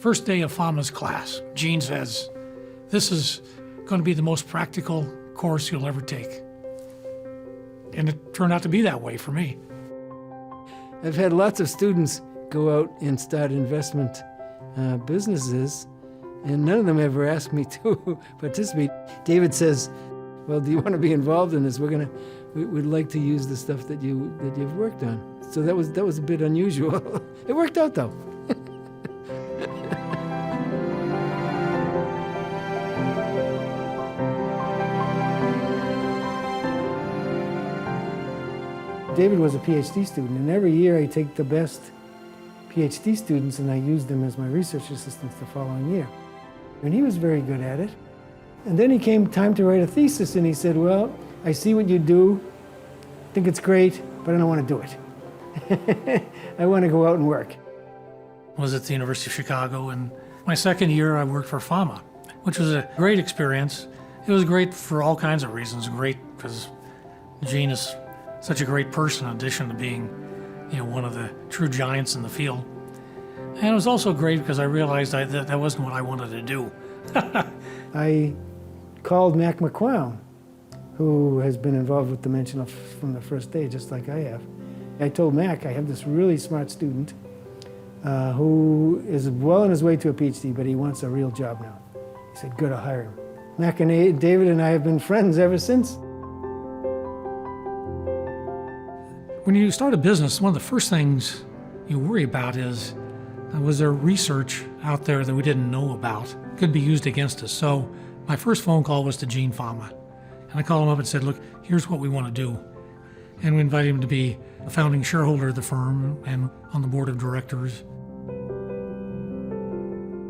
First day of Fama's class, Gene says, "This is going to be the most practical course you'll ever take." And it turned out to be that way for me. I've had lots of students go out and start investment businesses, and none of them ever asked me to participate. David says, "Well, do you want to be involved in this? We'd like to use the stuff that you've worked on." So that was a bit unusual. It worked out though. David was a PhD student, and every year I take the best PhD students and I use them as my research assistants the following year. And he was very good at it. And then he came time to write a thesis, and he said, "Well, I see what you do, think it's great, but I don't want to do it. I want to go out and work." I was at the University of Chicago, and my second year I worked for Fama, which was a great experience. It was great for all kinds of reasons. Great because Gene is such a great person in addition to being, one of the true giants in the field. And it was also great because I realized that wasn't what I wanted to do. I called Mac McQuown, who has been involved with Dimensional from the first day, just like I have. I told Mac, I have this really smart student who is well on his way to a PhD, but he wants a real job now. He said, "Good, I'll hire him." Mac and David and I have been friends ever since. When you start a business, one of the first things you worry about is, was there research out there that we didn't know about, could be used against us? So my first phone call was to Gene Fama. And I called him up and said, "Look, here's what we want to do." And we invited him to be a founding shareholder of the firm and on the board of directors.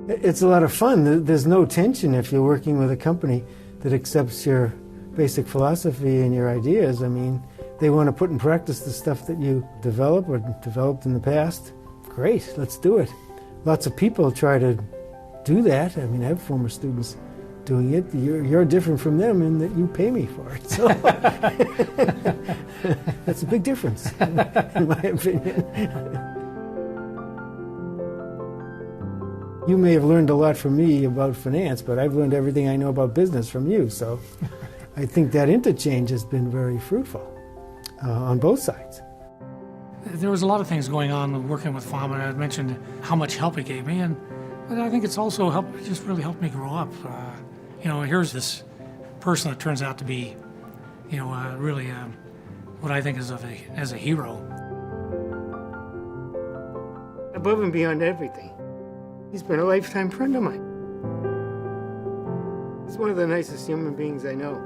It's a lot of fun. There's no tension if you're working with a company that accepts your basic philosophy and your ideas. I mean, they want to put in practice the stuff that you develop or developed in the past. Great, let's do it. Lots of people try to do that. I mean, I have former students doing it. You're different from them in that you pay me for it. So that's a big difference, in my opinion. You may have learned a lot from me about finance, but I've learned everything I know about business from you. So I think that interchange has been very fruitful on both sides. There was a lot of things going on working with Fama, and I mentioned how much help it gave me, but I think it's also just really helped me grow up. Here's this person that turns out to be, really what I think is as a hero. Above and beyond everything, he's been a lifetime friend of mine. He's one of the nicest human beings I know.